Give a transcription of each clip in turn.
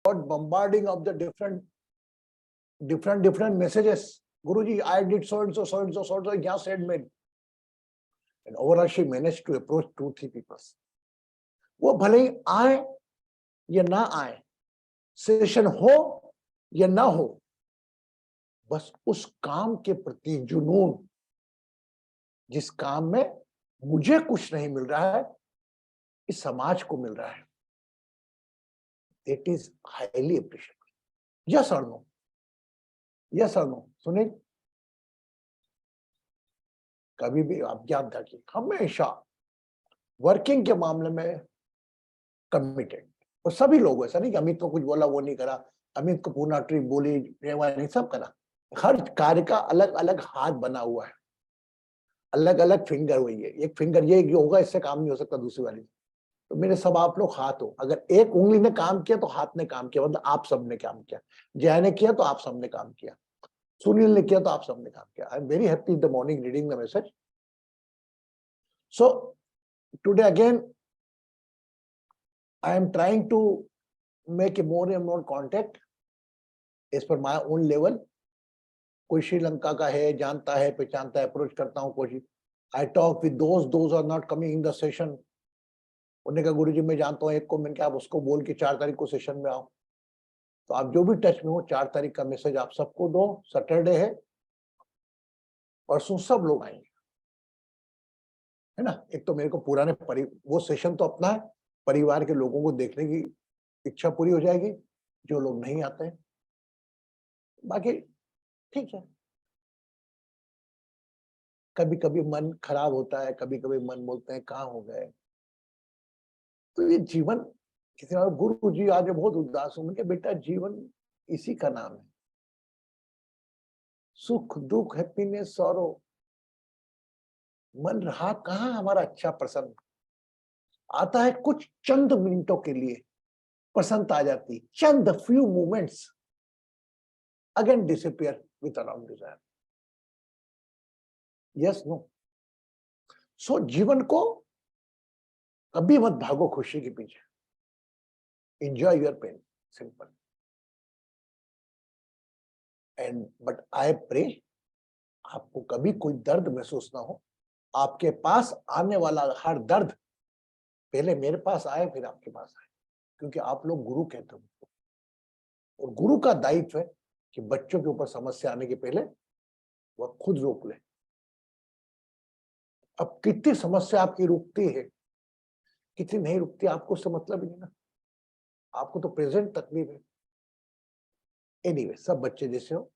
got bombarding of the different messages. Guruji, I did so and so, so and so, so and so. Yeah, said made. And overall, she managed to approach 2-3 people. वो भले ही आए या ना आए, session हो या ना हो, बस उस काम के प्रति जुनून, जिस काम में मुझे कुछ नहीं मिल रहा है, इस समाज को मिल रहा है, it is highly appreciable. Yes or no? Yes or no? Sunil, कभी भी आप याद रखिए, हमेशा वर्किंग के मामले में कमिटेड, और सभी लोग, ऐसा नहीं कि अमित को कुछ बोला वो नहीं करा, अमित को पूर्ण ट्रिप बोली नहीं, सब करा। हर कार्य का अलग अलग हाथ बना हुआ है, अलग अलग फिंगर हुई है। एक फिंगर ये होगा, इससे काम नहीं हो सकता दूसरी वाली। तो मेरे सब आप लोग हाथ हो, अगर एक उंगली ने काम किया तो हाथ ने काम किया, मतलब आप सबने काम किया। जय ने किया तो आप सबने काम किया, सुनील ने किया तो आप सबने काम किया। आई am very happy in the morning reading the message. So today again I am trying to make a more and more contact as per my own level. कोई श्रीलंका का है, जानता है, पहचानता है, अप्रोच करता हूँ कोशिश। I talk with those are not coming in the session. उन्होंने कहा गुरुजी मैं जानता हूँ एक को, मैंने कहा आप उसको बोल के 4 तारीख को सेशन में आओ। तो आप जो भी टच में हो, 4 तारीख का मैसेज आप सबको दो। सैटरडे है, परसों सब लोग आएंगे, है ना। एक तो मेरे को पुराने वो सेशन तो अपना है, परिवार के लोगों को देखने की इच्छा पूरी हो जाएगी, जो लोग नहीं आते हैं। बाकी ठीक है, कभी कभी मन खराब होता है, कभी कभी मन बोलते हैं कहाँ हो गए। तो ये जीवन, किसी ने गुरु जी आज बहुत उदास हूं, मैंने बेटा जीवन इसी का नाम है, सुख दुख, हैप्पीनेस, सॉरो। मन रहा कहाँ हमारा अच्छा प्रसन्न, आता है कुछ चंद मिनटों के लिए, पसंद आ जाती, चंद few moments, again disappear with around desire. Yes no? So जीवन को कभी मत भागो खुशी के पीछे, enjoy your pain, simple. And but I pray आपको कभी कोई दर्द महसूस ना हो। आपके पास आने वाला हर दर्द पहले मेरे पास आए, फिर आपके पास आए, क्योंकि आप लोग गुरु कहते हो, और गुरु का दायित्व है कि बच्चों के ऊपर समस्या आने के पहले वह खुद रोक ले। अब कितनी समस्या आपकी रुकती है, कितनी नहीं रुकती, आपको उससे मतलब ही नहीं ना, आपको तो प्रेजेंट तकलीफ है। एनीवे, सब बच्चे जैसे हो,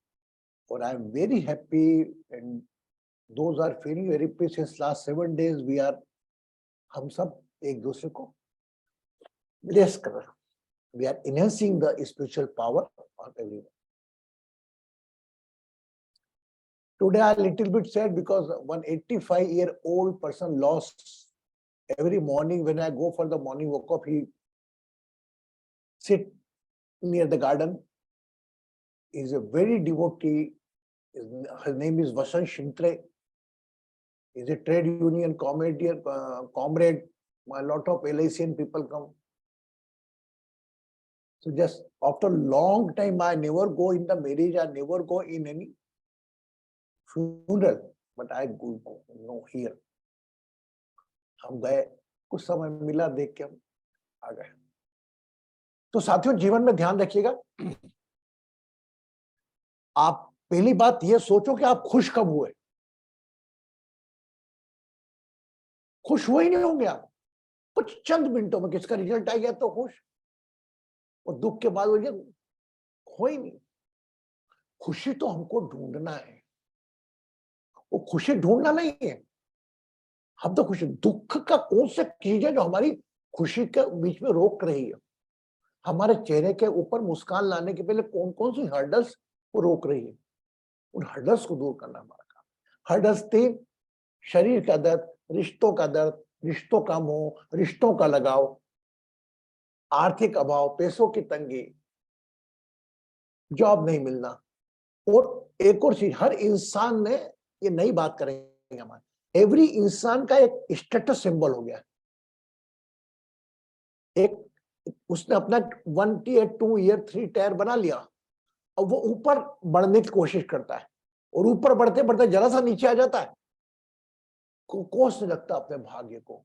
और I am very happy and those are feeling very peace. Since last 7 days we are, हम सब एक दूसरे को ब्लेस कर रहे हैं। We are enhancing the spiritual power of everyone. Today I little bit sad because 185-year-old person lost. Every morning when I go for the morning walk up, he sit near the garden. He is a very devotee. His name is Vasant Shintre. He is a trade union comrade. A lot of LICN people come. So just after long time, I never go in the marriage. I never go in any funeral, but I go here. हम गए, कुछ समय मिला, देख के हम आ गए। तो साथियों, जीवन में ध्यान रखिएगा। आप पहली बात ये सोचो कि आप खुश कब हुए। खुश हुए ही नहीं होंगे आप, कुछ चंद मिनटों में किसका रिजल्ट आ गया तो खुश, और दुख के बाद हो ही नहीं। खुशी तो हमको ढूंढना है, वो खुशी ढूंढना नहीं है। हम तो खुशी, दुख का कौन सा चीज है जो हमारी खुशी के बीच में रोक रही है। हमारे चेहरे के ऊपर मुस्कान लाने के पहले कौन कौन सी हर्डल्स वो रोक रही है, उन हर्डल्स को दूर करना हमारा काम। हर्डल्स 3: शरीर का दर्द, रिश्तों का दर्द, रिश्तों का मोह, रिश्तों का लगाव, आर्थिक अभाव, पैसों की तंगी, जॉब नहीं मिलना, और एक और चीज, हर इंसान ने, ये नई बात करेंगे हमारे, एवरी इंसान का एक स्टेटस सिंबल हो गया, एक उसने अपना 1 ईयर 2 ईयर 3 टायर बना लिया, अब वो ऊपर बढ़ने की कोशिश करता है और ऊपर बढ़ते बढ़ते जरा सा नीचे आ जाता है, कोसने लगता अपने भाग्य को।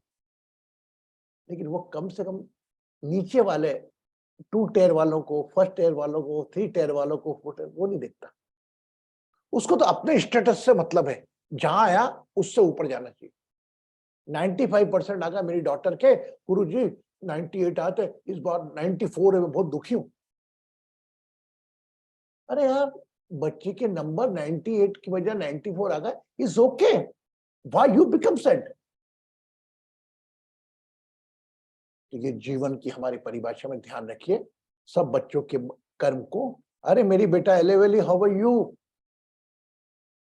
लेकिन वो कम से कम नीचे वाले 2 टायर वालों को, 1st टायर वालों को, 3 टायर वालों को, 4 टायर वो नहीं देखता। उसको तो अपने स्टेटस से मतलब है, जहां आया उससे ऊपर जाना चाहिए। 95% आ गया मेरी डॉटर के, गुरुजी 98 आते, इस बार 94 है, मैं बहुत दुखी हूं। अरे यार, बच्चे के नंबर 98 की वजह 94 आ गए, is okay, why you become sad? तो ये जीवन की हमारी परिभाषा में ध्यान रखिए, सब बच्चों के कर्म को। अरे मेरी बेटा एलेवेली, हाउ आर यू?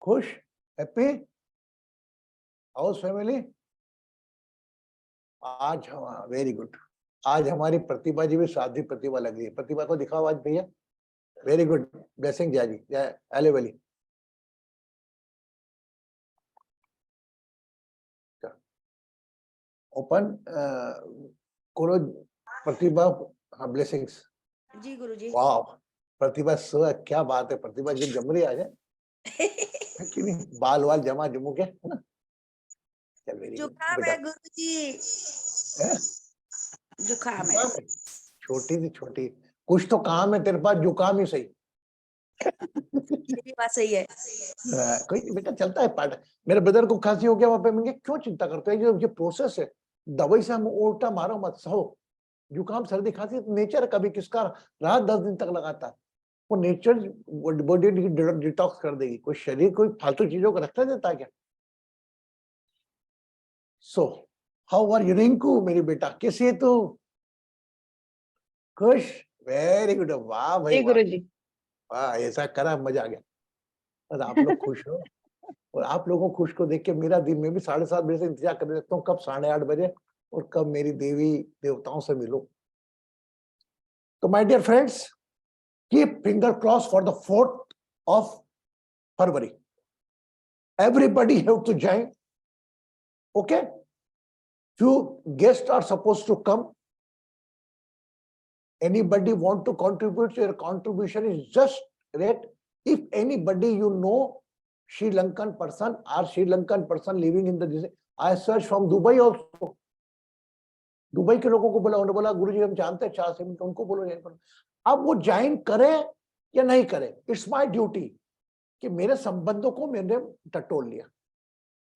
खुश, हैप्पी, हाउस फैमिली? आज हम, वेरी गुड, आज हमारी प्रतिभा जी भी साध्वी प्रतिभा लग रही है। प्रतिभा को दिखाओ आज भैया, वेरी गुड, ब्लेसिंग जय जी, जय एलेवेली। ओपन करो प्रतिभा, हाँ ब्लेसिंग्स। जी गुरुजी। वाह प्रतिभा सर, क्या बात है, प्रतिभा जी जम रही आज है कि नहीं? बाल वाल जमा जमू के, है ना? चल वेरी गुड जुकाम है गुरुजी, जुकाम है। छोटी सी छोटी, कुछ तो काम है तेरे पास, जुकाम ही सही। ये भी बात सही है। कोई नहीं बेटा, चलता है पार्ट। मेरे ब्रदर को खांसी हो गया वहां पे, मैंने क्यों चिंता करते हैं, ये प्रोसेस है, दवाई से हम उल्टा मारो मत सहो। जुकाम सर्दी खांसी नेचर, कभी किसका रात 10 दिन तक लगाता है, वो नेचर बॉडी डिटॉक्स कर देगी। कोई शरीर कोई फालतू चीजों को रखता देता है क्या? So how are you Rinku, मेरी बेटा कैसी है तू? खुश, वेरी गुड, वाह भाई वाह, वाह ऐसा करा, मजा आ गया। बस आप लोग खुश हो और आप लोगों को खुश को देख के मेरा दिन में भी 7:30 बजे से इंतजार कर सकता हूँ, कब 8:30 बजे और कब मेरी देवी देवताओं से मिलो। तो my dear friends, keep finger cross for the 4th of February. Everybody have to join. Okay? Few guests are supposed to come. Anybody want to contribute? Your contribution is just great. If anybody you know, Sri Lankan person or Sri Lankan person living in the, I search from Dubai also. Dubai के लोगों को बोला, उन्होंने बोला गुरुजी हम जानते हैं 4 से, उनको बोलो ज्वाइन करो। अब वो ज्वाइन करे या नहीं करे, इट्स माय ड्यूटी कि मेरे संबंधों को मैंने टटोल लिया।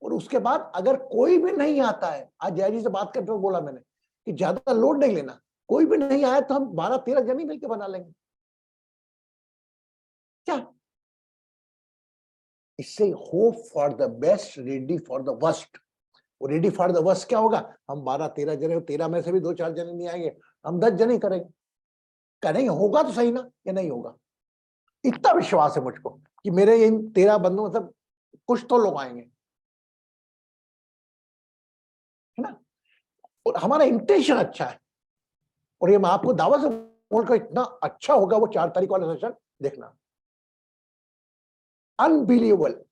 और उसके बाद अगर कोई भी नहीं आता है, आज जय जी से बात करते हुए बोला मैंने कि ज्यादा लोड नहीं लेना, कोई भी नहीं आया तो हम 12-13 जन ही मिलकर बना लेंगे, क्या? इससे hope for the best, ready for the worst. और रेडी फॉर द वर्स्ट क्या होगा? हम 12-13 जने, 13 में से भी 2-4 जने नहीं आएंगे, हम 10 जने ही करेंगे। करेंगे, होगा तो सही ना, या नहीं होगा? इतना विश्वास है मुझको कि मेरे इन 13 बंधुओं में सब कुछ तो लोग आएंगे, है ना? और हमारा इंटेंशन अच्छा है, और ये मैं आपको दावा से बोलकर, इतना अच्छा होगा वो 4 तारीख वाला सेशन, देखना, unbelievable.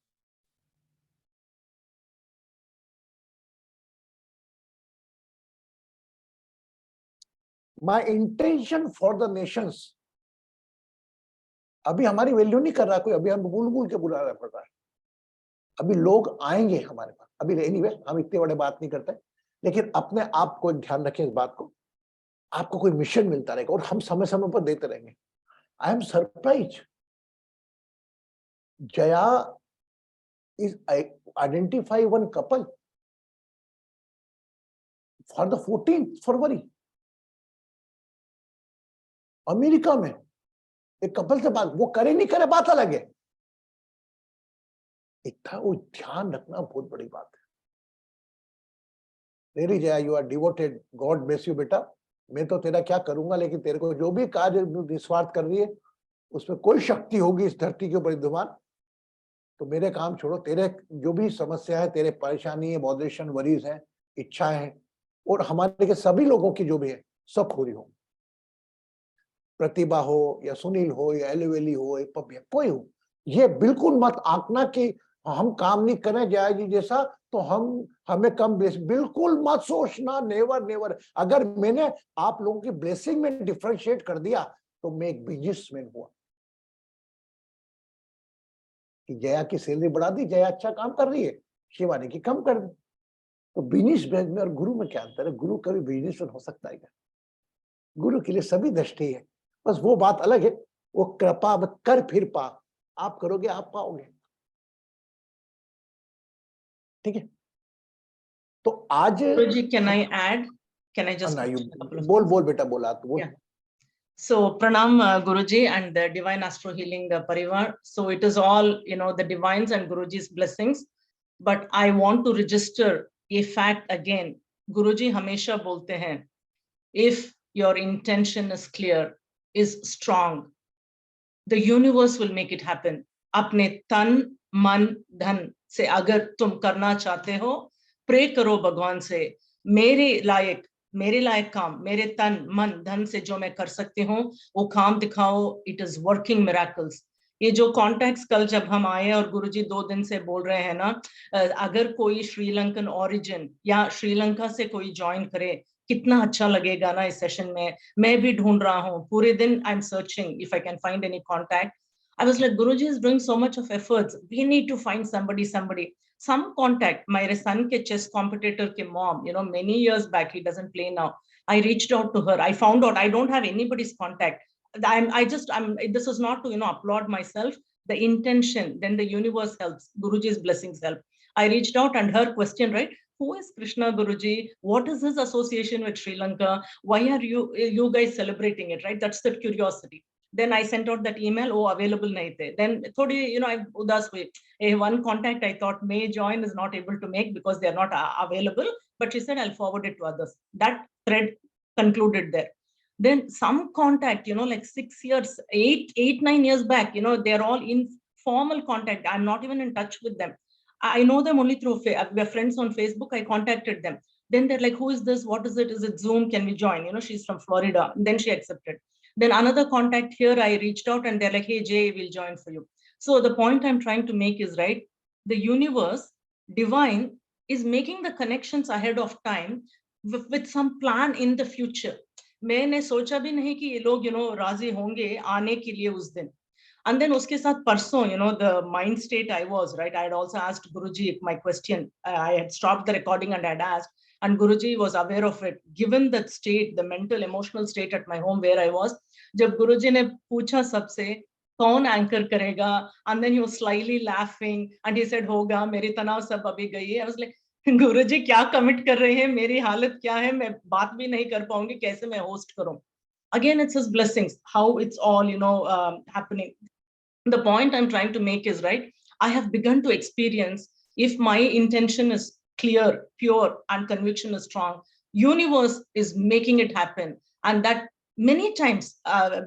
My intention for the Nations. अभी हमारी वैल्यू नहीं कर रहा कोई, अभी हम भूल भूल के बुला रहा पड़ रहा है। अभी लोग आएंगे हमारे पास, अभी एनीवे हम इतने बड़े बात नहीं करते, लेकिन अपने आप को ध्यान रखें इस बात को, आपको कोई मिशन मिलता रहेगा और हम समय समय पर देते रहेंगे। I am surprise, Jaya is identify one couple for the 14th February, America में एक कपल से बात, वो करे नहीं करे बात अलग है, इतना वो ध्यान रखना बहुत बड़ी बात है। तेरी Jaya, you are devoted, God bless you बेटा। मैं तो तेरा क्या करूंगा, लेकिन तेरे को जो भी कार्य निस्वार्थ कर रही है, उसमें कोई शक्ति होगी इस धरती के ऊपर विद्यमान, तो मेरे काम छोड़ो, तेरे जो भी समस्या है, तेरे परेशानी है, बॉडरेशन, वरीज है, इच्छाएं हैं, और हमारे के सभी लोगों की जो भी है, सब पूरी हो। प्रतिभा हो या सुनील हो या एलिवेली हो या पपिया, कोई हो, ये बिल्कुल मत आंकना कि हम काम नहीं करें जया जी जैसा तो हमें कम ब्लेसिंग, बिल्कुल मत सोचना, नेवर नेवर। अगर मैंने आप लोगों की ब्लेसिंग में डिफरेंशिएट कर दिया तो मैं एक बिजनेसमैन हुआ। कि जया की सैलरी बढ़ा दी, जया अच्छा काम कर रही है, शिवानी की कम कर दी। तो बिजनेस में और गुरु में क्या अंतर है? गुरु कभी बिजनेसमैन हो सकता है क्या? गुरु के लिए सभी दृष्टि है, बस वो बात अलग है, वो कृपा कर फिर पा, आप करोगे आप पाओगे। ठीक है, तो आज Guruji, can I add? Can I just Anna, mention a couple of बोल things? बोल बेटा, बोला तो बोल। Yeah. So Pranam Guruji and the Divine Astro Healing Parivar. So it is all, the divines and Guruji's blessings. But I want to register a fact again. Guruji hamesha bolte hain, if your intention is clear, is strong, the universe will make it happen. अपने तन मन धन से अगर तुम करना चाहते हो, प्रे करो भगवान से, मेरे लायक काम, मेरे तन मन धन से जो मैं कर सकती हूँ वो काम दिखाओ। It is working miracles. ये जो कॉन्टैक्ट्स कल जब हम आए और गुरुजी 2 दिन से बोल रहे हैं ना, अगर कोई श्रीलंकन ओरिजिन या श्रीलंका से कोई ज्वाइन करे, कितना अच्छा लगेगा ना इस सेशन में। मैं भी ढूंढ रहा हूँ पूरे दिन, I am searching if I can find any contact. I was like, Guruji is doing so much of efforts. We need to find somebody. Some contact. My son ke chess competitor ke mom, many years back, he doesn't play now. I reached out to her. I found out I don't have anybody's contact. This is not to, applaud myself. The intention, then the universe helps. Guruji's blessings help. I reached out and her question, right? Who is Krishna Guruji? What is his association with Sri Lanka? Why are you guys celebrating it, right? That's the curiosity. Then I sent out that email, oh, available nahi the. Then thodi, I udas hui. One contact I thought may join is not able to make because they are not available, but she said I'll forward it to others. That thread concluded there. Then some contact, like 6 years, 9 years back, they're all in formal contact. I'm not even in touch with them. I know them only through, we're friends on Facebook. I contacted them. Then they're like, who is this? What is it? Is it Zoom? Can we join? She's from Florida. Then she accepted. Then another contact here, I reached out and they're like, hey, Jay, we'll join for you. So the point I'm trying to make is, right, the universe, divine, is making the connections ahead of time with some plan in the future. मैंने सोचा भी नहीं कि ये लोग, राजी होंगे आने के लिए उस दिन. And then uske saath parson, the mind state I was, right? I had also asked Guruji my question. I had stopped the recording and I had asked, and Guruji was aware of it. Given that state, the mental, emotional state at my home where I was, jab Guruji ne pucha sabse, kaun anchor karega? And then he was slyly laughing and he said, hoga, meri tanav sab abhi gayi hai. I was like, गुरुजी क्या commit कर रहे हैं, मेरी हालत क्या है, मैं बात भी नहीं कर पाऊंगी, कैसे मैं होस्ट करूं. Again, it's his blessings, how it's all, happening. The point I'm trying to make is, right, I have begun to experience, if my intention is clear, pure, and conviction is strong, universe is making it happen. And that many times,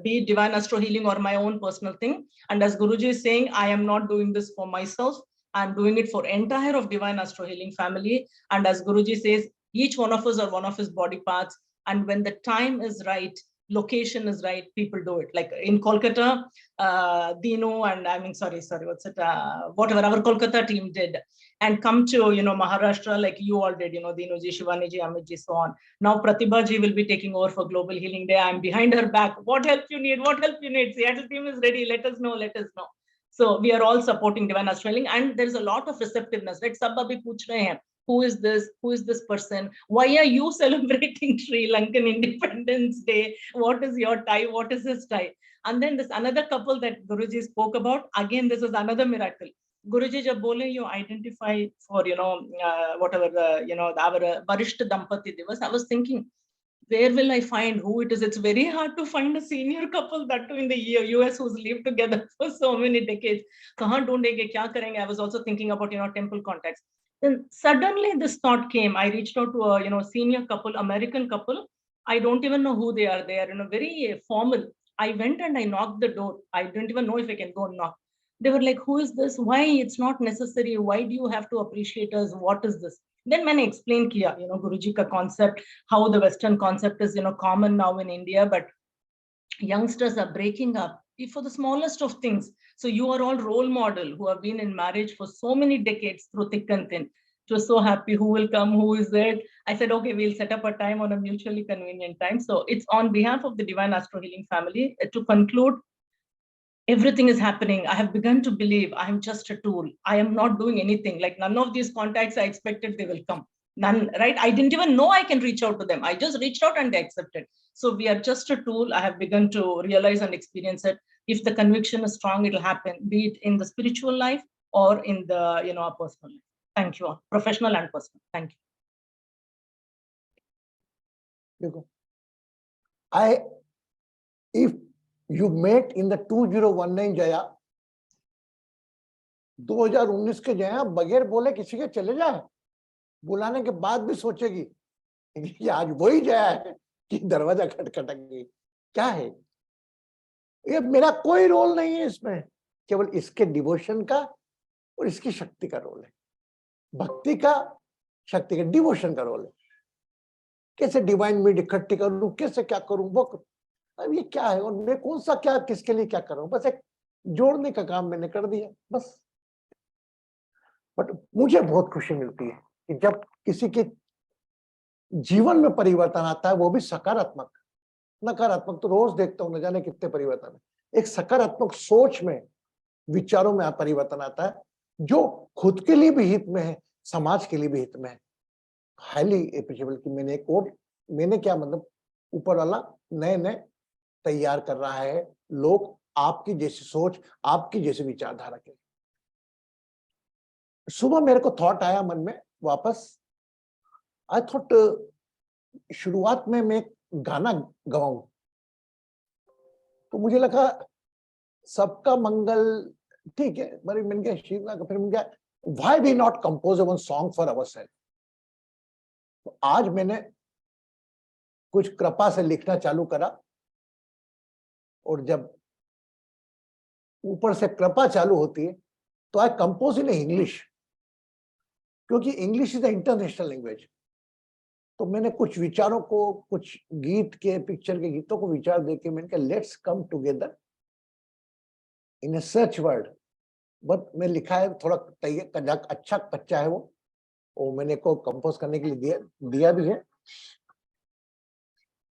be it divine astro healing or my own personal thing. And as Guruji is saying, I am not doing this for myself. I'm doing it for entire of divine astro healing family. And as Guruji says, each one of us are one of his body parts. And when the time is right, location is right, people do it. Like in Kolkata, Dino and what's it? Whatever our Kolkata team did, and come to Maharashtra like you all did. Dino ji, Shivani ji, Amit ji, so on. Now Pratibha ji will be taking over for Global Healing Day. I'm behind her back. What help you need? What help you need? Seattle team is ready. Let us know. Let us know. So we are all supporting Divine Astro Healing, and there's a lot of receptiveness. Right? Sab abhi pooch rahe hain. Who is this? Who is this person? Why are you celebrating Sri Lankan Independence Day? What is your tie? What is his tie? And then this another couple that Guruji spoke about. Again, this is another miracle. Guruji jab bole, you identify for, whatever, our Varishta Dampati Divas. I was thinking, where will I find who it is? It's very hard to find a senior couple, that too in the US, who's lived together for so many decades. Kahan dhoondenge, kya karenge? I was also thinking about, temple contacts. Then suddenly this thought came. I reached out to a, senior couple, American couple. I don't even know who they are. They are, very formal. I went and I knocked the door. I didn't even know if I can go and knock. They were like, who is this? Why? It's not necessary. Why do you have to appreciate us? What is this? Then when I explained kiya, Guruji ka concept, how the Western concept is, common now in India, but youngsters are breaking up if for the smallest of things. So you are all role model who have been in marriage for so many decades through thick and thin. It was so happy who will come, who is there. I said, okay, we'll set up a time on a mutually convenient time. So it's on behalf of the Divine Astro Healing family to conclude, everything is happening. I have begun to believe I am just a tool. I am not doing anything. Like none of these contacts I expected they will come. None, right? I didn't even know I can reach out to them. I just reached out and they accepted. So we are just a tool. I have begun to realize and experience it. If the conviction is strong, it'll happen, be it in the spiritual life or in the, our personal life. Thank you all, professional and personal. Thank you. If you met in the 2019 Jaya, 2019 के जया बगैर बोले किसी के चले जाए, बुलाने के बाद भी सोचेगी कि आज वही जया है कि दरवाजा खटखटाएगी, क्या है ये? मेरा कोई रोल नहीं है इसमें, केवल इसके डिवोशन का और इसकी शक्ति का रोल है, भक्ति का, शक्ति का, डिवोशन का रोल है। कैसे डिवाइन मीड इकट्ठी करूं, कैसे क्या करूं, वो अब ये क्या है और मैं कौन सा क्या किसके लिए क्या करूं, बस एक जोड़ने का काम मैंने कर दिया बस। बट मुझे बहुत खुशी मिलती है कि जब किसी के जीवन में परिवर्तन आता है, वो भी सकारात्मक। नकारात्मक तो रोज देखता हूं, न जाने कितने परिवर्तन है। एक सकारात्मक सोच में, विचारों में परिवर्तन आता है, जो खुद के लिए भी हित में है, समाज के लिए भी हित में है। हाईली एप्रिशिएबल कि मैंने क्या मतलब, ऊपर वाला नए नए तैयार कर रहा है लोग आपकी जैसी सोच, आपकी जैसी विचारधारा के। सुबह मेरे को थॉट आया मन में वापस, आई थॉट शुरुआत में मैं गाना गवाऊं, तो मुझे लगा सबका मंगल ठीक है, पर मैंने कहा शिवना का, फिर मैंने कहा why we not compose one song for ourself. तो आज मैंने कुछ कृपा से लिखना चालू करा, और जब ऊपर से कृपा चालू होती है तो आई कंपोज इन इंग्लिश, क्योंकि English is the international language. तो मैंने कुछ विचारों को, कुछ गीत के, पिक्चर के गीतों को विचार देके मैंने कहा let's come together in A search word. But मैं लिखा है थोड़ा अच्छा कच्चा है वो, और मैंने को कंपोज करने के लिए दिया भी है,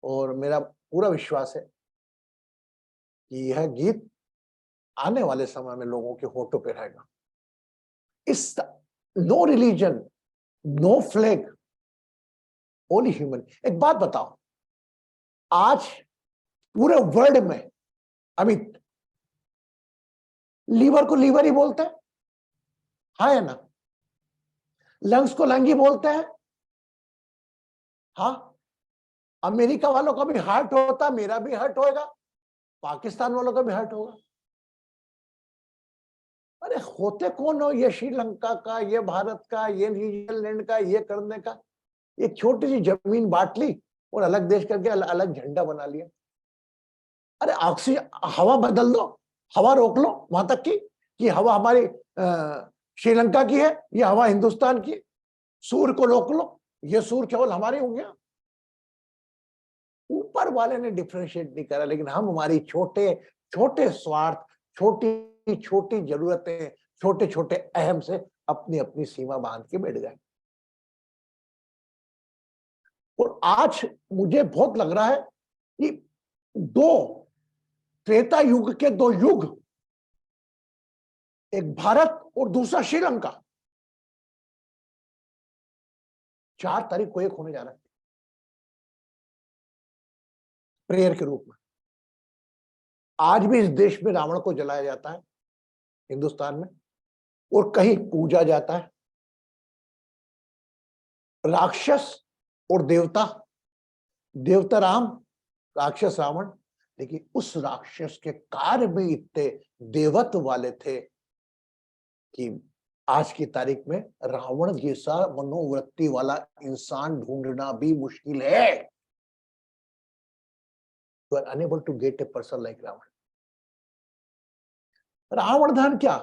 और मेरा पूरा विश्वास है कि यह गीत आने वाले समय में लोगों के होठों पे रहेगा। Is no religion, no flag, only human. एक बात बताओ, आज पूरे वर्ल्ड में अमित लीवर को लीवर ही बोलते हैं, हाँ है ना? लंग्स को लंग ही बोलते हैं, हाँ। अमेरिका वालों का भी हार्ट होता, मेरा भी हार्ट होएगा, पाकिस्तान वालों का भी हार्ट होगा। अरे होते कौन हो? ये श्रीलंका का, ये भारत का, ये न्यूजीलैंड का, ये करने का, एक छोटी सी जमीन बांट ली और अलग देश करके अलग झंडा बना लिया। अरे ऑक्सीजन, हवा बदल दो, हवा रोक लो वहां तक की कि हवा हमारी श्रीलंका की है, ये हवा हिंदुस्तान की। सूर्य को रोक लो, ये सूर्य केवल हमारे हो गया। ऊपर वाले ने डिफरेंशिएट नहीं करा, लेकिन हम हमारी छोटे छोटे स्वार्थ, छोटी छोटी जरूरतें, छोटे छोटे अहम से अपनी अपनी सीमा बांध के बैठ गए। और आज मुझे बहुत लग रहा है कि दो त्रेता युग के दो युग, एक भारत और दूसरा श्रीलंका, 4 तारीख को एक होने जा रहा है प्रेयर के रूप में। आज भी इस देश में रावण को जलाया जाता है, हिंदुस्तान में, और कहीं पूजा जाता है। राक्षस और देवता, देवता राम, राक्षस रावण। लेकिन उस राक्षस के कार्य में इतने देवत्व वाले थे कि आज की तारीख में रावण जैसा मनोवृत्ति वाला इंसान ढूंढना भी मुश्किल है। You are unable to get a person like Ravan. Ravan धन क्या?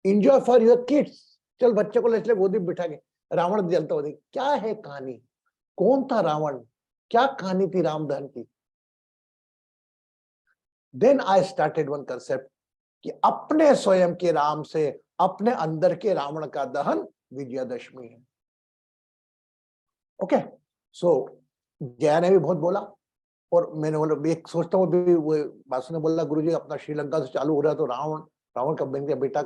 Enjoy for your kids। चल बच्चे को ले चले गोदी में बिठा के रावण जलता हुआ देख, क्या है कहानी? कौन था रावण? क्या कहानी थी रामधन की? Then I started one concept कि अपने स्वयं के राम से अपने अंदर के रावण का दहन विजयादशमी है। ओके, सो जया ने भी बहुत बोला और मैंने बोला एक सोचता हूँ भी वो बासु ने बोला गुरुजी अपना श्रीलंका से चालू हो रहा है तो रावण कब बन गया बेटा,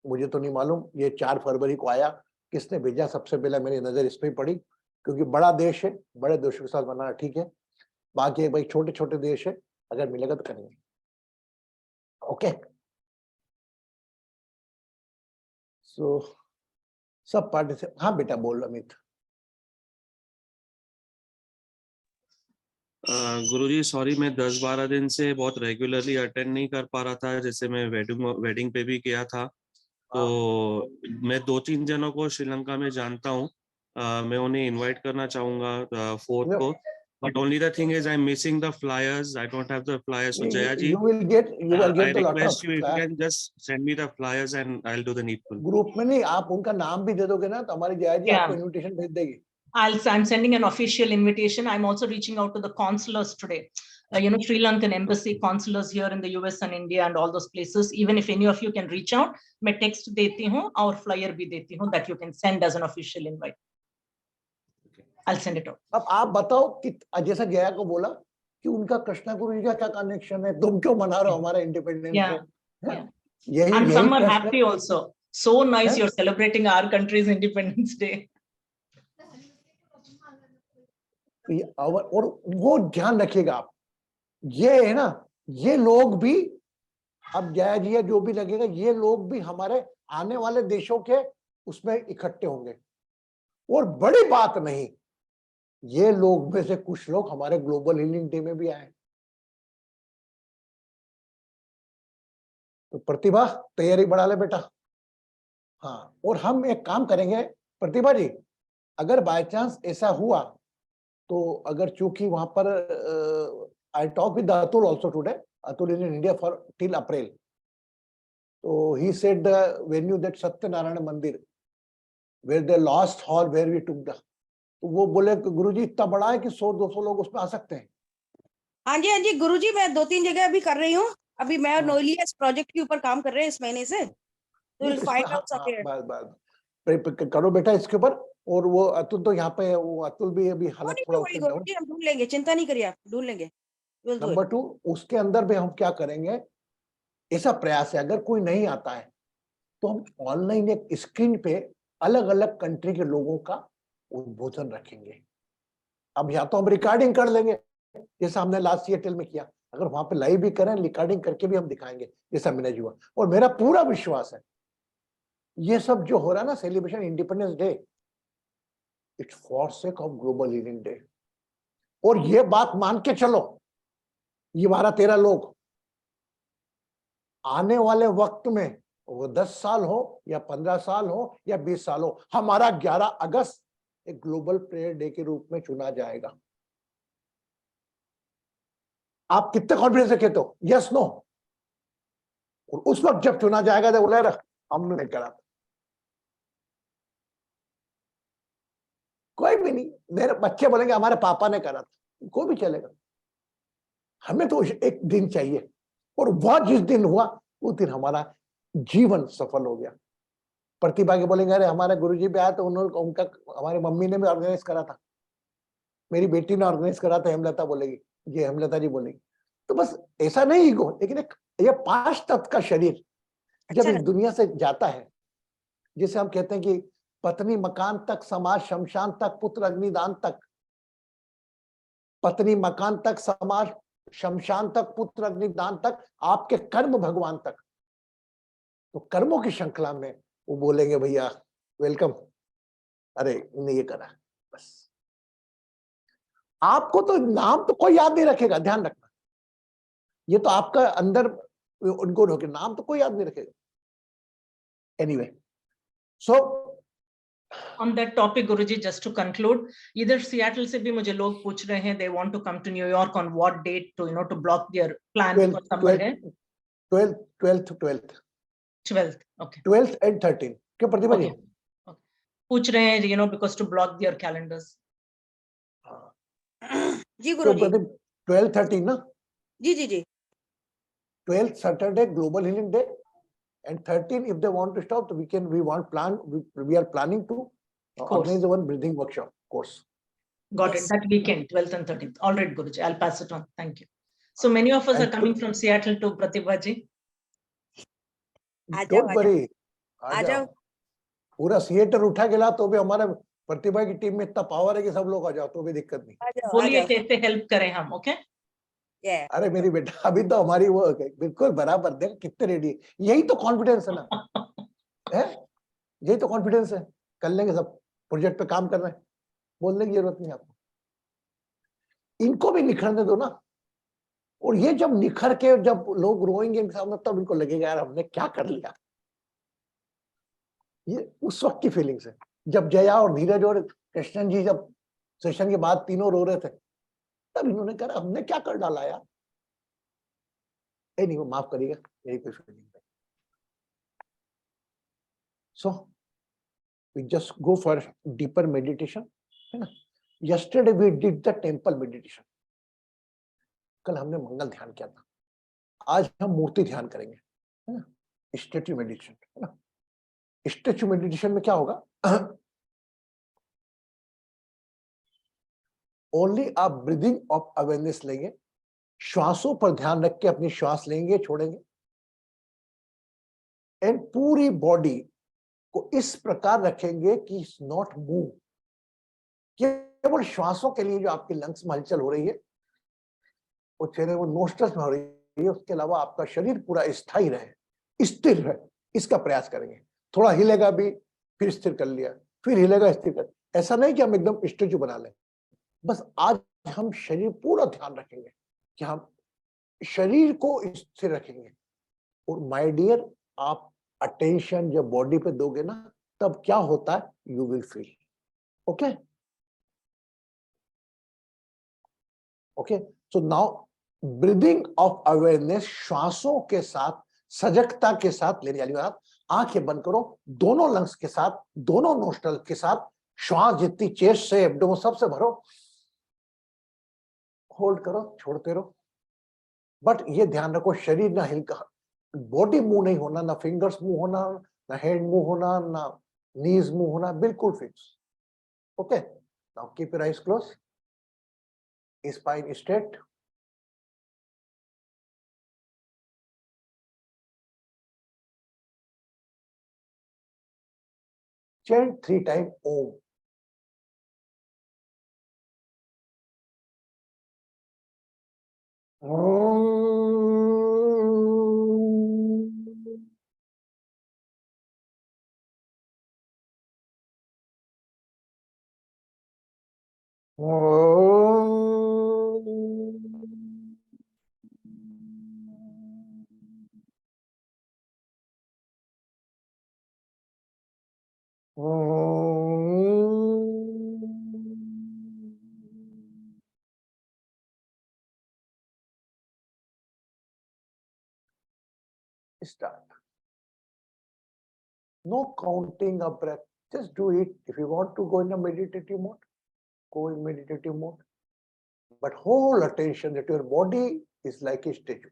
मुझे तो नहीं मालूम। ये 4 फरवरी को आया, किसने भेजा? सबसे पहले मेरी नजर इस पे पड़ी, क्योंकि बड़ा देश है, बड़े देशों के साथ बनाना ठीक है, बाकी भाई छोटे छोटे देश है, अगर मिलेगा तो करेंगे। ओके, सो सब पार्टी से। हाँ बेटा बोल अमित। गुरुजी सॉरी, मैं 10-12 दिन से बहुत रेगुलरली अटेंड नहीं कर पा रहा था, जैसे मैं वेडिंग पे भी गया था। तो मैं 2-3 जनों को श्रीलंका में जानता हूँ, मैं उन्हें इनवाइट करना चाहूंगा 4th को, but only the thing is I am missing the flyers, I don't have the flyers. So Jaya ji, you will get I the lot request of you if you can just send me the flyers and I'll do the needful. Group में नहीं, आप उनका नाम भी दे दोगे ना तो हमारी जया जी Yeah. आपको इनविटेशन भेज देगी। I'm sending an official invitation. I'm also reaching out to the consulars today. Sri Lankan embassy consulars here in the US and India and all those places. Even if any of you can reach out, मैं text देती हूँ और flyer भी देती हूँ that you can send as an official invite. I'll send it out. अब आप बताओ कि जैसा जया को बोला कि उनका कृष्णा गुरु जी का क्या कनेक्शन है, तुम क्यों मना रहे हो हमारा इंडिपेंडेंस Yeah. डे? Yeah. यही And some are प्रश्न happy है। also. So nice you're celebrating our country's Independence Day. और वो ध्यान रखिएगा आप, ये है ना, ये लोग भी, अब जया जी या जो भी लगेगा, ये लोग भी हमारे आने वाले देशों के उसमें इकट्ठे होंगे। और बड़ी बात नहीं, ये लोग में से कुछ लोग हमारे ग्लोबल हीलिंग डे में भी आए। तो प्रतिभा तैयारी बढ़ा ले बेटा। हाँ, और हम एक काम करेंगे प्रतिभा जी, अगर बाय चांस ऐसा हुआ तो अगर चूंकि वहां पर I talk with Atul also today, Atul is in India for till April, तो he said the venue that Satyanarayan mandir where the last hall where we took the, तो वो बोले कि गुरुजी इतना बड़ा है कि 100-200 लोग उसमें आ सकते हैं। हाँ जी गुरुजी, मैं 2-3 जगह अभी कर रही हूँ। अभी मैं हाँ। नोएलिया इस प्रोजेक्ट के ऊपर काम कर रहे हैं इस महीने से, तो नहीं, विल तो फाइंड इसमें आउट समवेयर। बस करो बेटा इसके ऊपर। और वो अतुल तो यहाँ पे, वो अतुल भी अभी हालत थोड़ा उसके डाउन। गुरुजी हम ढूंढ लेंगे, चिंता नहीं करिए आप, ढूंढ लेंगे। नंबर 2, उसके अंदर भी हम क्या करेंगे, ऐसा प्रयास है अगर कोई नहीं आता है तो हम ऑनलाइन एक स्क्रीन पे अलग अलग कंट्री के लोगों का उद्बोधन रखेंगे। अब या तो हम रिकॉर्डिंग कर लेंगे जैसा हमने लास्ट सीएटल में किया, अगर वहां पे लाइव भी करें, रिकॉर्डिंग करके भी हम दिखाएंगे जैसा मैंने हुआ। और मेरा पूरा विश्वास है ये सब जो हो रहा है ना, celebration independence day, it's for sake of global healing day. और ये बात मान के चलो, ये 12-13 लोग आने वाले वक्त में, वो 10 साल हो या 15 साल हो या 20 साल हो, हमारा 11 अगस्त एक ग्लोबल प्रेयर डे के रूप में चुना जाएगा। आप कितने कॉन्फिडेंस से कहते हो, यस नो? और उस वक्त जब चुना जाएगा तो बोले हमने करा, कोई भी नहीं, मेरे बच्चे बोलेंगे हमारे पापा ने करा था, कोई भी चलेगा। हमें तो एक दिन चाहिए, और वह जिस दिन हुआ उस दिन हमारा जीवन सफल हो गया। प्रतिभा के बोलेंगे अरे हमारे गुरुजी भी आया तो उनका हमारी मम्मी ने भी ऑर्गेनाइज करा था, मेरी बेटी ने ऑर्गेनाइज करा था, हेमलता बोलेगी, ये हेमलता जी बोलेगी। तो बस ऐसा नहीं ईगो, लेकिन एक ये 5 तत्व का शरीर जब इस दुनिया से जाता है, जिसे हम कहते हैं कि पत्नी मकान तक, समाज शमशान तक, पुत्र अग्निदान तक, पत्नी मकान तक, समाज शमशान तक, पुत्र अग्निदान तक, आपके कर्म भगवान तक। तो कर्मों की श्रृंखला में वो बोलेंगे भैया वेलकम, अरे इन्हें ये करा। बस आपको तो नाम तो कोई याद नहीं रखेगा, ध्यान रखना, ये तो आपका अंदर उनको ढोके, नाम तो कोई याद नहीं रखेगा। Anyway, so On that topic, Guruji, just to conclude, इधर सियाटल से भी मुझे लोग पूछ रहे हैं, they want to come to New York on what date to to block their plan for summer है 12th, okay 12th and 13th। क्यों प्रतिभा जी? okay पूछ रहे हैं because to block their calendars। जी गुरुजी, 12-13 ना? जी 12th Saturday Global Healing Day, and 13 if they want to stop, we are planning to organize one breathing workshop course. Got Yes. it. That weekend, 12th and 13th. All right, Guruji, I'll pass it on. Thank you. So many of us And are coming from Seattle to Pratibha ji. आ जाओ, Don't uh worry, आ जाओ। पूरा theatre उठा गेला तो भी हमारा प्रतिभा की team में इतना पावर है कि सब लोग आ जाओ तो भी दिक्कत नहीं। आ जाओ, आ बोलिए जाओ। कैसे हेल्प करें हम, ओके? Yeah. अरे मेरी बेटा, अभी तो हमारी वो बिल्कुल बराबर, देख कितने रेडी है। यही तो कॉन्फिडेंस है ना, है? यही तो कॉन्फिडेंस है, कर लेंगे सब, प्रोजेक्ट पे काम कर रहे हैं, बोलने की जरूरत नहीं आपको। इनको भी निखरने दो ना, और ये जब निखर के जब लोग रोएंगे इनके सामने, तब इनको लगेगा यार हमने क्या कर लिया। ये उस वक्त की फीलिंग्स है, जब जया और धीरज और कृष्णन जी जब सेशन के बाद तीनों रो रहे थे, तब इन्होंने कहा हमने क्या कर डाला यार। नहीं, वो माफ करिएगा, यही कोई फीलिंग है। So we just go for deeper meditation, है ना। Yesterday we did the temple meditation, कल हमने मंगल ध्यान किया था, आज हम मूर्ति ध्यान करेंगे, है ना, स्टैच्यू मेडिटेशन, है ना। स्टैच्यू मेडिटेशन में क्या होगा, ओनली आप ब्रीदिंग ऑफ अवेयरनेस लेंगे, श्वासों पर ध्यान रख के अपनी श्वास लेंगे छोड़ेंगे, एंड पूरी बॉडी को इस प्रकार रखेंगे कि नॉट मूव, केवल श्वासों के लिए जो आपके लंग्स में हलचल हो रही है वो चेहरे वो नोस्ट्रल्स में हो रही है, उसके अलावा आपका शरीर पूरा स्थायी रहे, स्थिर रहे, इसका प्रयास करेंगे। थोड़ा हिलेगा भी, फिर स्थिर कर लिया, फिर हिलेगा, स्थिर कर, ऐसा नहीं कि हम एकदम स्टेचू बना लें। बस आज हम शरीर पूरा ध्यान रखेंगे कि हम शरीर को स्थिर रखेंगे। और माय डियर, आप अटेंशन जब बॉडी पे दोगे ना, तब क्या होता है, you will feel. Okay okay, so now breathing of awareness, श्वासों के साथ सजगता के साथ लेने वाली बात। आंखें बंद करो, दोनों लंग्स के साथ, दोनों नोस्ट्रल के साथ श्वास जितनी चेस्ट से एब्डोमेन सबसे भरो, होल्ड करो, छोड़ते रहो। बट ये ध्यान रखो शरीर ना हिलका, बॉडी मूव नहीं होना, ना फिंगर्स मूव होना, ना हेड मूव होना, ना नीज मूव होना, बिल्कुल fix. Okay, now keep your eyes close, spine straight, chant 3 times Om. Start. No counting of breath. Just do it. If you want to go in a meditative mode, go in meditative mode. But whole attention that your body is like a statue.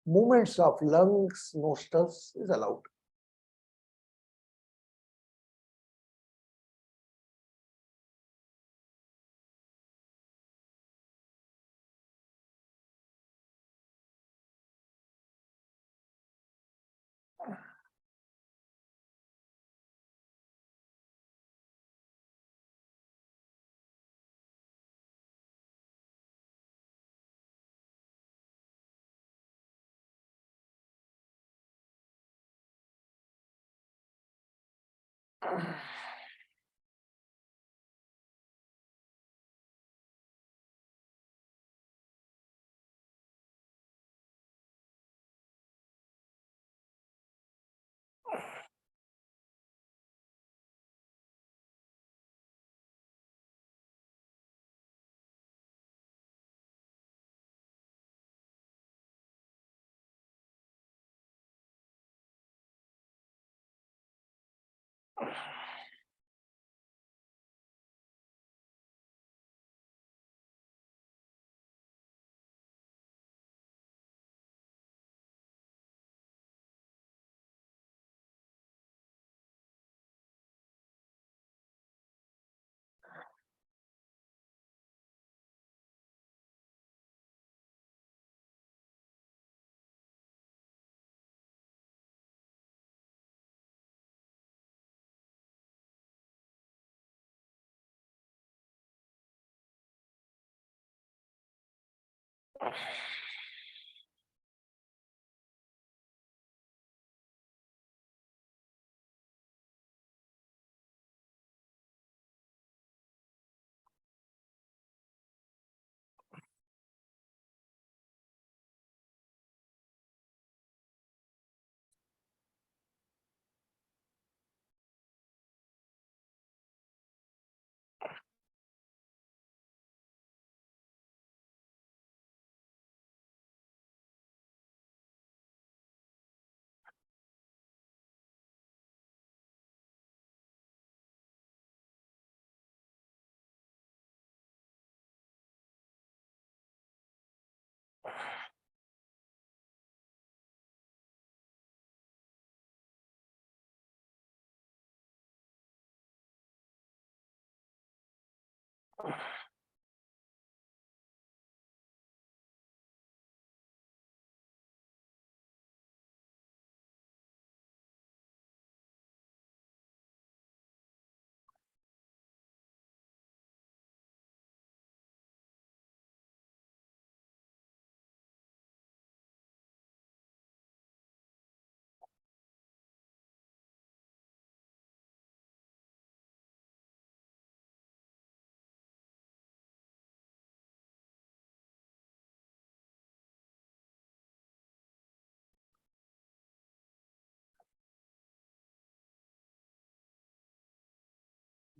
Movements of lungs, nostrils is allowed.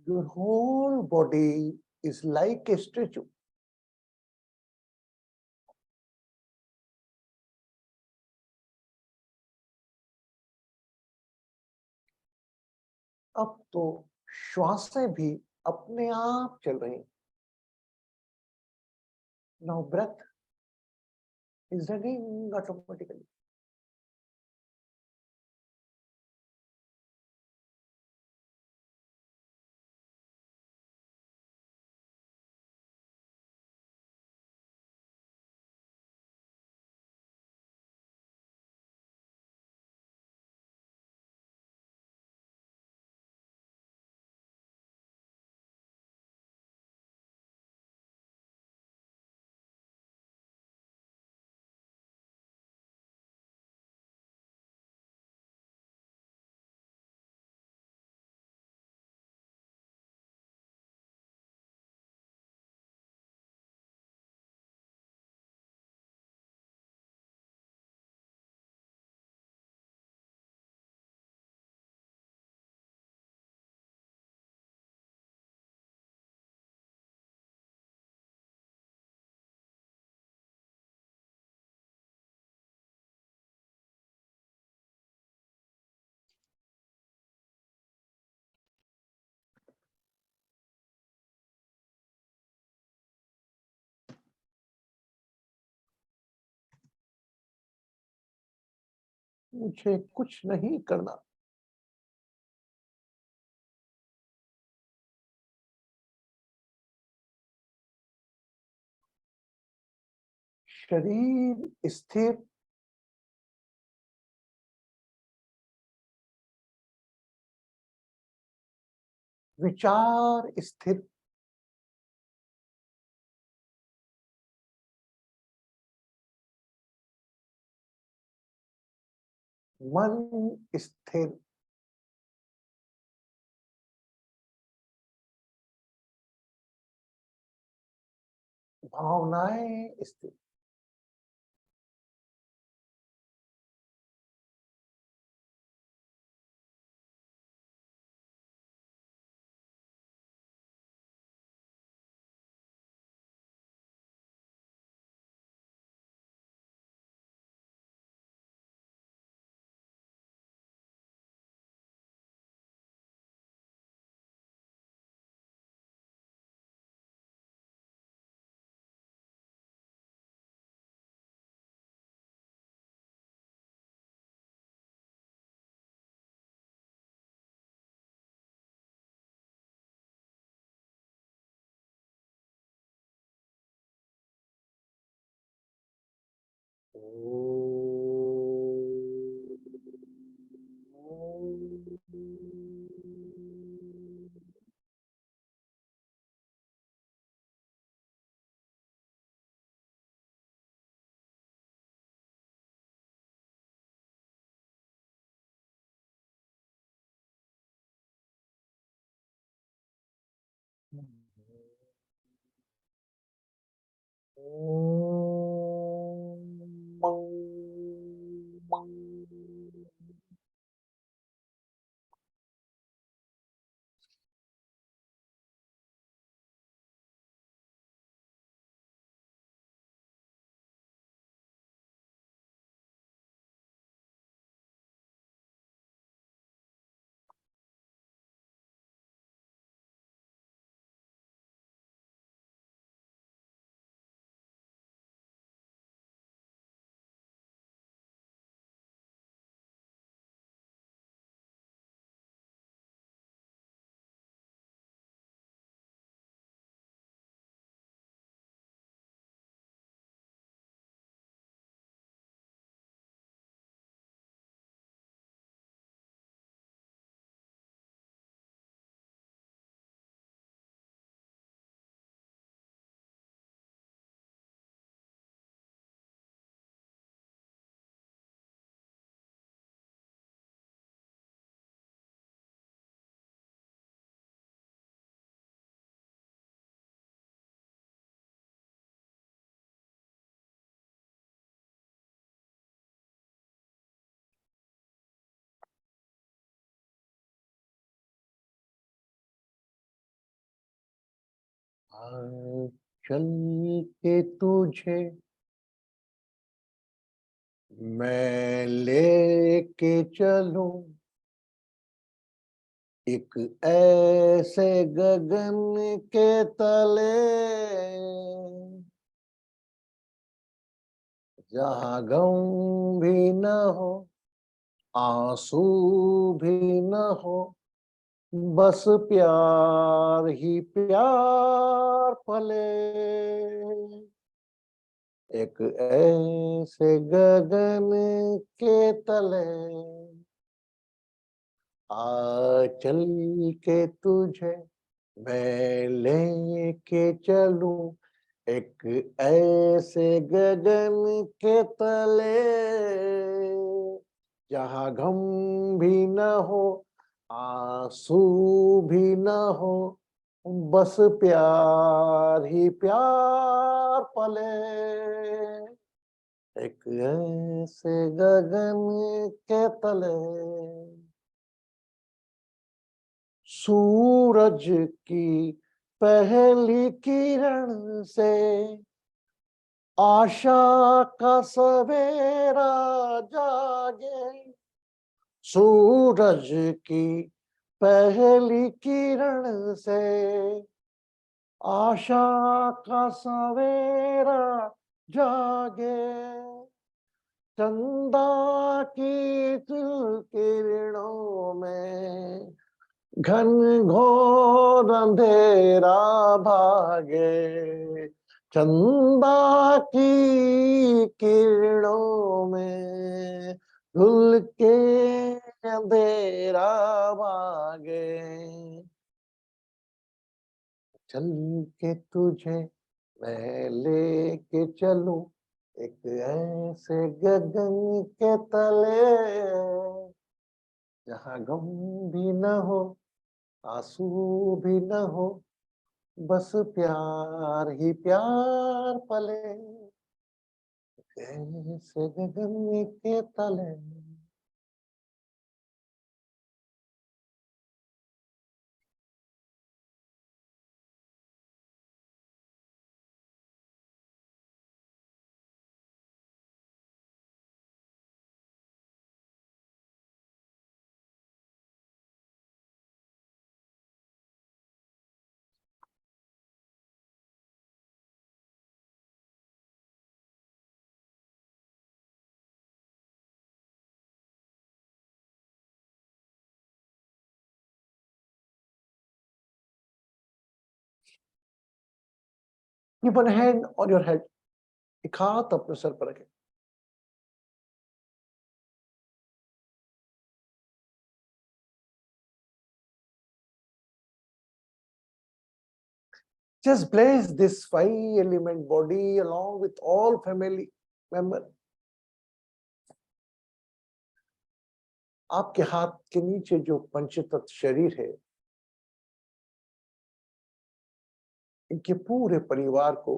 Your whole body is like a statue. अब तो श्वासें भी अपने आप चल रही. Now breath is running automatically. मुझे कुछ नहीं करना. शरीर स्थिर, विचार स्थिर, मन स्थिर, भावनाएं स्थिर. चल के तुझे मैं लेके चलूं एक ऐसे गगन के तले जहां गम भी न हो आंसू भी न हो बस प्यार ही प्यार पले एक ऐसे गगन के तले आ चल के तुझे मैं लेके चलूं एक ऐसे गगन के तले जहां गम भी न हो आंसू भी न हो बस प्यार ही प्यार पले एक ऐसे गगन के तले सूरज की पहली किरण से आशा का सवेरा जागे सूरज की पहली किरण से आशा का सवेरा जागे चंदा की किरणों में घन घोर अंधेरा भागे चंदा की किरणों में धुल के अंधेरा भागे चल के तुझे मैं लेके चलूं एक ऐसे गगन के तले जहां गम भी न हो आंसू भी न हो बस प्यार ही प्यार पले ऐसे गगन के तले Keep one hand on your head. एक हाथ अपने सर पर रखें Just bless this 5-element body along with all family member. आपके हाथ के नीचे जो पंचतत्व शरीर है, इनके पूरे परिवार को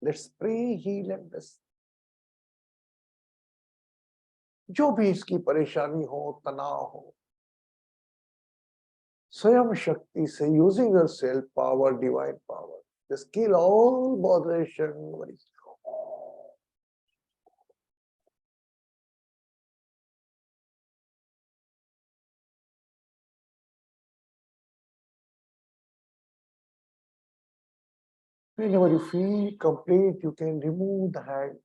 let's pray heal and bless. जो भी इसकी परेशानी हो, तनाव हो, स्वयं शक्ति से using your self power, divine power, just kill all botheration, worries. Whenever you feel complete, you can remove the hand.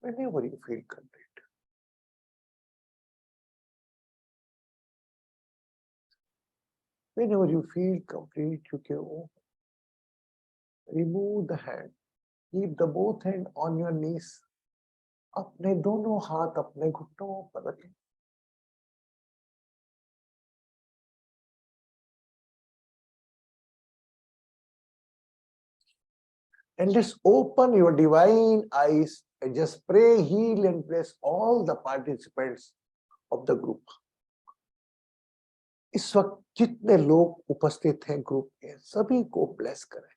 Whenever you feel complete. Whenever you feel complete, you can remove the hand. Keep the both hand on your knees. अपने दोनों हाथ अपने घुटनों पर रखें. And let's open your divine eyes and just pray, heal and bless all the participants of the group. इस वक्त जितने लोग उपस्थित हैं ग्रुप में, सभी को ब्लेस करें.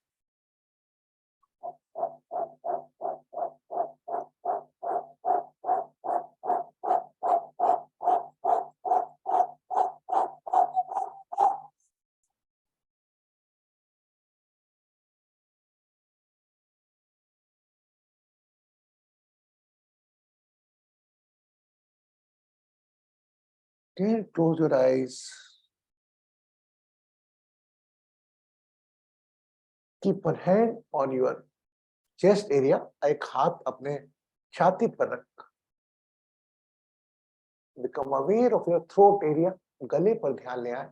Then close your eyes. Keep one hand on your chest area. एक हाथ अपने छाती पर रख. Become aware of your throat area. गले पर ध्यान ले आए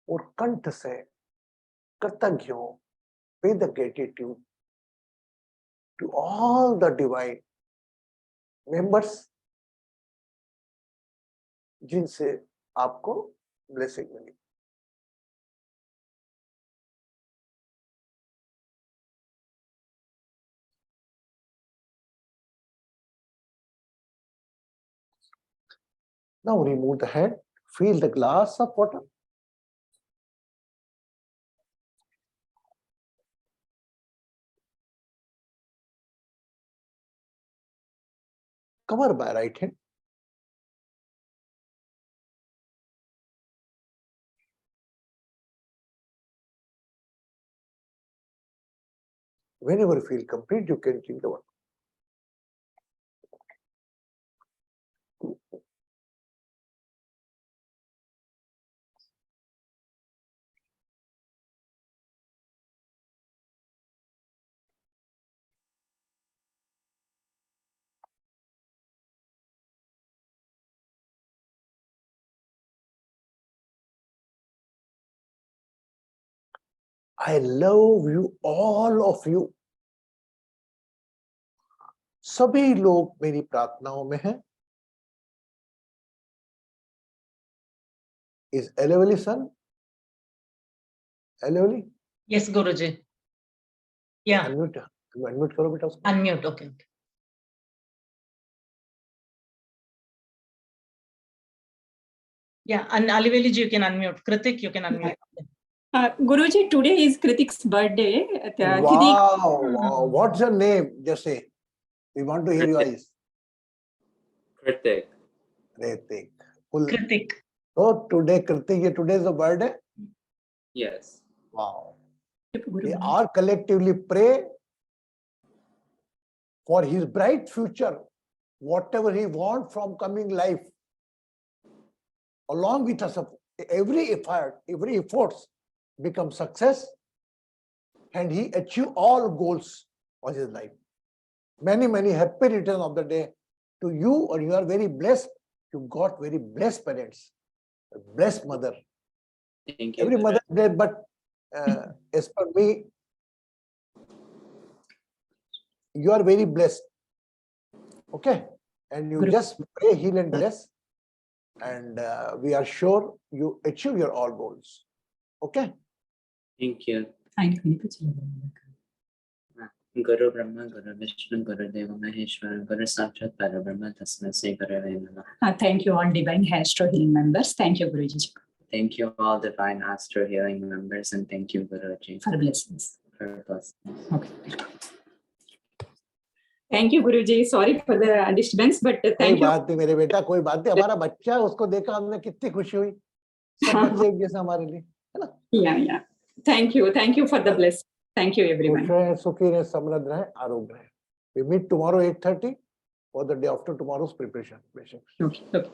और कंठ से कृतज्ञ हो. Pay the gratitude to all the divine members जिनसे आपको ब्लेसिंग मिली. Now remove the hand, fill the glass of water. Cover by right hand. Whenever you feel complete, you can drink the water. I love you, all of you. सभी लोग मेरी प्रार्थनाओं में हैं. Is Elevely son? Elevely? Yes, Guruji. Yeah, Unmute करो बेटा उसको. unmute. Okay. Yeah, and Aliveli ji, you can unmute. Kritik, you can unmute. Guruji, today is Kritik's birthday. Wow, what's your name? Just say. We want to hear your eyes. Kritik. Kritik. Kritik. So today, Kritik, today is the birthday? Yes. Wow. We all collectively pray for his bright future, whatever he wants from coming life. Along with us, every effort become success, and he achieve all goals of his life. Many happy returns of the day to you, and you are very blessed. You got very blessed parents, a blessed mother. Thank you. Every mother is blessed, but as per me, you are very blessed. Okay, and you just pray, heal, and bless, and we are sure you achieve your all goals. Okay. Thank you. Guru Brahma, Guru Vishnu, Guru Deva Maheshwara, Guru Sakshat Parabrahma, Tasmai Shri Gurave Namaha. Thank you all divine Astro Healing members. Thank you, Guruji, Thank you all divine Astro Healing members, and thank you Guruji for blessings. for blessings. Okay. Thank you, Guruji. Sorry for the disturbance, but कोई thank you. बात नहीं मेरे बेटा, कोई बात नहीं, हमारा बच्चा है, उसको देखा हमने, कितनी खुशी हुई। सब बच्चे एक जैसा हमारे लिए, है ना? Yeah. Thank you for the blessing. Thank you, everyone. खुश रहें, सुखी रहें, समृद्ध रहें, आरोग्य रहें। We meet tomorrow 8:30 for the day after tomorrow's preparation. Okay.